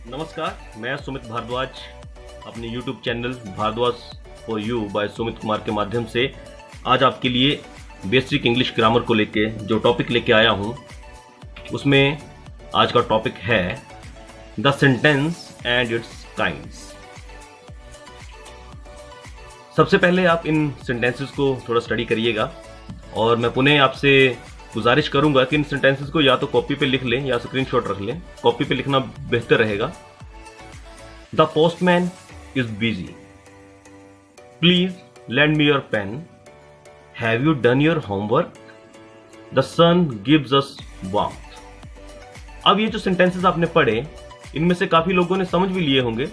नमस्कार, मैं सुमित भारद्वाज अपने YouTube channel Bhardwaj for you by Sumit Kumar के माध्यम से आज आपके लिए बेसिक इंग्लिश ग्रामर को लेके जो टॉपिक लेके आया हूँ उसमें आज का टॉपिक है the sentence and it's kinds. सबसे पहले आप इन सेंटेंसेस को थोड़ा स्टडी करिएगा और मैं पुनः आपसे गुजारिश करूंगा कि इन सेंटेंसेस को या तो कॉपी पे लिख लें या स्क्रीनशॉट रख लें। कॉपी पे लिखना बेहतर रहेगा। The postman is busy, please lend me your pen, have you done your homework, the sun gives us warmth. अब ये जो सेंटेंसेस आपने पढ़े इनमें से काफी लोगों ने समझ भी लिए होंगे।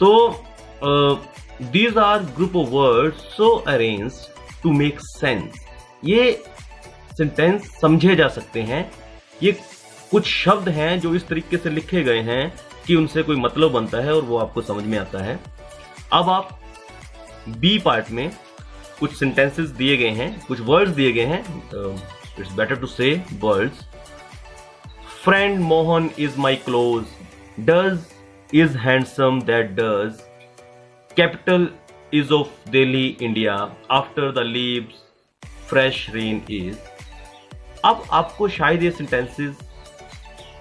तो these are group of words so arranged to make sense. ये सेंटेंस समझे जा सकते हैं। ये कुछ शब्द हैं जो इस तरीके से लिखे गए हैं कि उनसे कोई मतलब बनता है और वो आपको समझ में आता है। अब आप बी पार्ट में कुछ सेंटेंसेस दिए गए हैं, कुछ वर्ड्स दिए गए हैं। इट्स बेटर टू से words. Friend Mohan is my close, does is handsome that does, capital is of Delhi India, after the leaves fresh rain is. अब आपको शायद ये सेंटेंसेस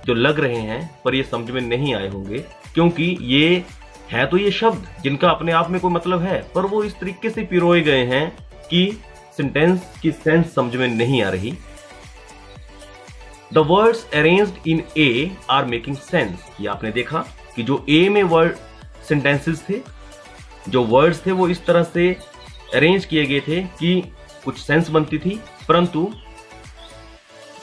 जो लग रहे हैं पर ये समझ में नहीं आए होंगे, क्योंकि ये है तो ये शब्द जिनका अपने आप में कोई मतलब है, पर वो इस तरीके से पिरोए गए हैं कि सेंटेंस की सेंस समझ में नहीं आ रही। The words arranged in A R making sense. ये आपने देखा कि जो ए में वर्ड सेंटेंसेस थे, जो वर्ड्स थे वो इस तरह से अरेंज किए गए थे कि कुछ सेंस बनती थी, परंतु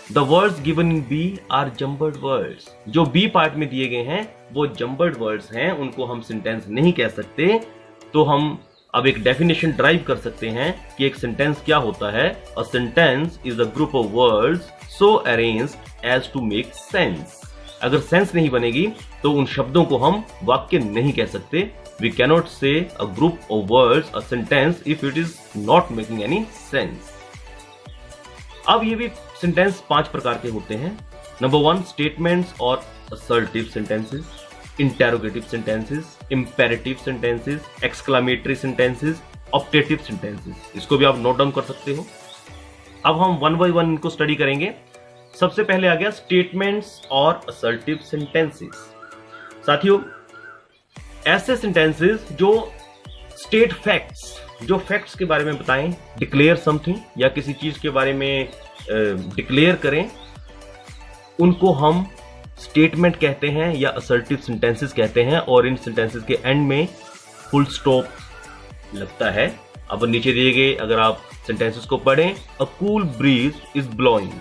The words given in B are jumbled words। जो B पार्ट में दिए गए हैं वो jumbled words हैं, उनको हम सेंटेंस नहीं कह सकते। तो हम अब एक डेफिनेशन ड्राइव कर सकते हैं कि एक सेंटेंस क्या होता है। A sentence is a group of words so arranged as to make sense। अगर सेंस नहीं बनेगी तो उन शब्दों को हम वाक्य नहीं कह सकते। We cannot say a group of words a sentence if it is not making any sense। अब ये भी सेंटेंस 5 प्रकार के होते हैं। नंबर 1, स्टेटमेंट्स और assertive sentences, interrogative sentences, imperative sentences, exclamatory sentences, optative sentences. इसको भी आप नोट डाउन कर सकते हो। अब हम वन बाय वन इनको स्टडी करेंगे। सबसे पहले आ गया स्टेटमेंट्स और असर्टिव सेंटेंसेस। साथियों, ऐसे सेंटेंसेस जो स्टेट फैक्ट्स, जो फैक्ट्स के बारे में बताएं, डिक्लेयर समथिंग या किसी चीज के बारे में डिक्लेयर करें, उनको हम स्टेटमेंट कहते हैं या असर्टिव सेंटेंसेस कहते हैं। और इन सेंटेंसेस के एंड में फुल स्टॉप लगता है। अब नीचे दिए गए अगर आप सेंटेंसेस को पढ़ें, a cool breeze is blowing,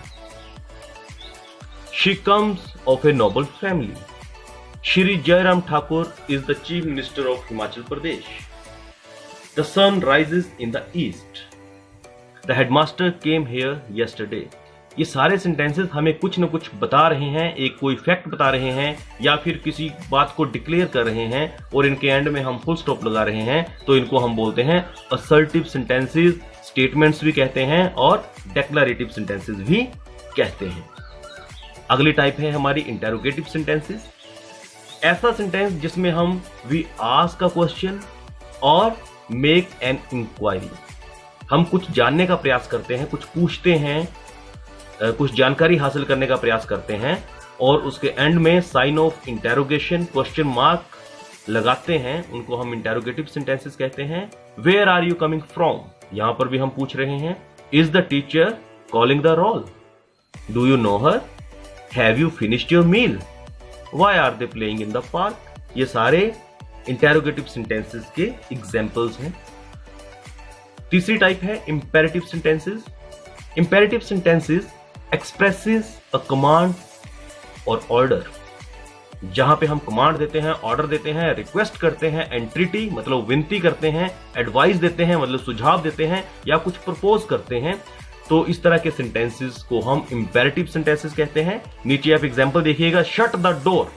she comes of a noble family, Shri Jairam Thakur is the chief minister of Himachal Pradesh, the sun rises in the east, the headmaster came here yesterday. ये सारे सेंटेंसेस हमें कुछ न कुछ बता रहे हैं, एक कोई फैक्ट बता रहे हैं या फिर किसी बात को डिक्लेयर कर रहे हैं और इनके एंड में हम फुल स्टॉप लगा रहे हैं। तो इनको हम बोलते हैं असर्टिव सेंटेंसेस, स्टेटमेंट्स भी कहते हैं और डेक्लरेटिव सेंटेंसेस भी कहते हैं। अगली टाइप है हमारी इंटेरोगेटिव सेंटेंसेस। ऐसा सेंटेंस जिसमें हम वी आस्क अ क्वेश्चन और मेक एन इंक्वायरी। हम कुछ जानने का प्रयास करते हैं, कुछ पूछते हैं, कुछ जानकारी हासिल करने का प्रयास करते हैं और उसके एंड में sign of interrogation, question mark लगाते हैं। उनको हम इंटेरोगेटिव सेंटेंसेस कहते हैं। Where are you coming from, यहां पर भी हम पूछ रहे हैं। Is the teacher calling the roll, do you know her, have you finished your meal, why are they playing in the park. ये सारे इंटेरोगेटिव सेंटेंसेस के एग्जांपल्स हैं। तीसरी टाइप है imperative sentences. Imperative sentences expresses a command और order. जहां पे हम कमांड देते हैं, ऑर्डर देते हैं, रिक्वेस्ट करते हैं, एंट्रिटी मतलब विनती करते हैं, एडवाइस देते हैं मतलब सुझाव देते हैं या कुछ प्रपोज करते हैं। तो इस तरह के सेंटेंसेस को हम इंपेरेटिव सेंटेंसेस कहते हैं। नीचे आप एग्जांपल देखिएगा, शट द डोर,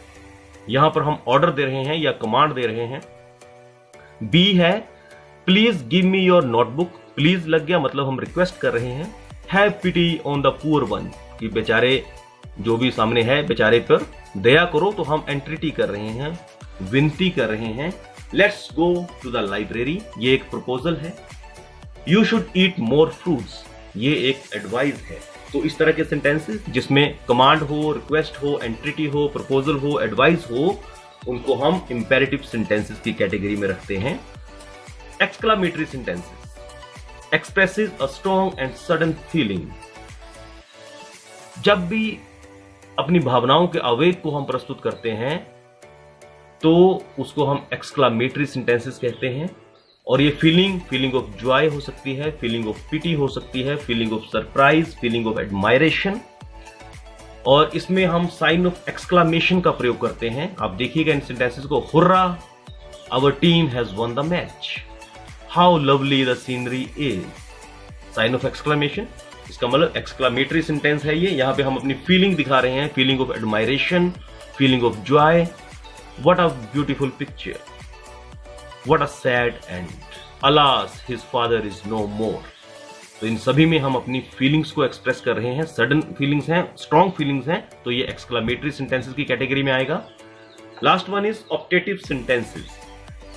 यहां पर हम ऑर्डर दे रहे हैं या कमांड दे रहे हैं। बी है please give me your notebook, please लग गया मतलब हम रिक्वेस्ट कर रहे हैं। Have pity on the poor one, कि बेचारे जो भी सामने है बेचारे पर दया करो, तो हम एंट्रिटी कर रहे हैं, विनती कर रहे हैं, let's go to the library. ये एक प्रपोजल है। You should eat more fruits, ये एक एडवाइस है। तो इस तरह के सेंटेंसेस जिसमें कमांड हो, रिक्वेस्ट हो, एंट्रिटी हो, प्रपोजल हो, एडवाइस हो, उनको हम इंपेरेटिव सेंटेंसेस की कैटेगरी में रखते हैं। Exclamatory sentences expresses a strong and sudden feeling. जब भी अपनी भावनाओं के आवेग को हम प्रस्तुत करते हैं तो उसको हम एक्सक्लामेटरी सेंटेंसेस कहते हैं। और ये फीलिंग ऑफ जॉय हो सकती है, फीलिंग ऑफ पिटी हो सकती है, feeling of surprise, feeling of admiration. और इसमें हम साइन ऑफ एक्सक्लामेशन का प्रयोग करते हैं। आप देखिएगा इन सेंटेंसेस को, hurrah our team has won the match, how lovely the scenery is, sign of exclamation. इसका मतलब एक्सक्लामेटरी सेंटेंस है ये। यहां पे हम अपनी फीलिंग दिखा रहे हैं, feeling of admiration, feeling of joy, what a beautiful picture, what a sad end, alas his father is no more. तो इन सभी में हम अपनी फीलिंग्स को एक्सप्रेस कर रहे हैं। सडन फीलिंग्स हैं, स्ट्रॉन्ग फीलिंग्स हैं, तो ये एक्सक्लामेटरी सेंटेंसेस की कैटेगरी में आएगा। Last one is optative sentences.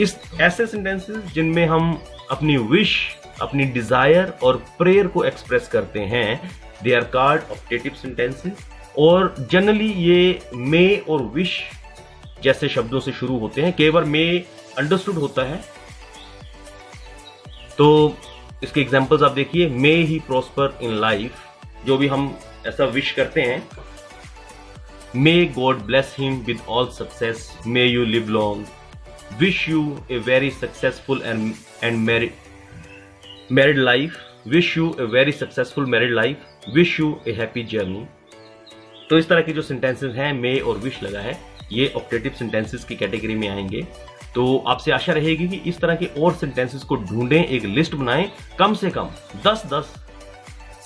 इस ऐसे सेंटेंसेस जिनमें हम अपनी विश, अपनी डिजायर और प्रेयर को एक्सप्रेस करते हैं, they are called optative sentences. और जनरली ये मे और विश जैसे शब्दों से शुरू होते हैं। केवल मे अंडरस्टूड होता है। तो इसके एग्जांपल्स आप देखिए, मे ही प्रॉस्पर इन लाइफ, जो भी हम ऐसा विश करते हैं, may God bless him with all success, may you live long, wish U a very successful and married life, wish U a very successful married life, wish U A happy journey. तो इस तरह के जो sentences हैं, मे और wish लगा है, ये ऑप्टेटिव सेंटेंसेस की कैटेगरी में आएंगे। तो आपसे आशा रहेगी कि इस तरह के और सेंटेंसेस को ढूंढें, एक लिस्ट बनाएं, कम से कम 10-10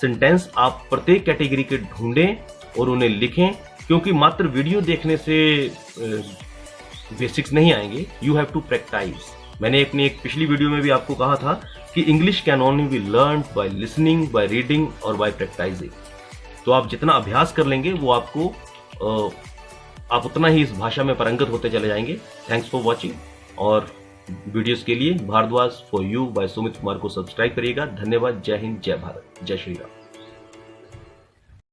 सेंटेंस आप प्रत्येक कैटेगरी के ढूंढें और उन्हें लिखें। क्योंकि मात्र वीडियो देखने से बेसिक्स नहीं आएंगे, यू हैव टू प्रैक्टिस। मैंने अपनी एक पिछली वीडियो में भी आपको कहा था कि English can only be learn by listening, by reading और बाय प्रैक्टिसिंग। तो आप जितना अभ्यास कर लेंगे वो आप उतना ही इस भाषा में पारंगत होते चले जाएंगे। Thanks for watching. और वीडियोस के लिए Bharadwaj for you by Sumit Kumar को सब्सक्राइब करिएगा। धन्यवाद। जय हिंद, जय भारत, जय श्री राम।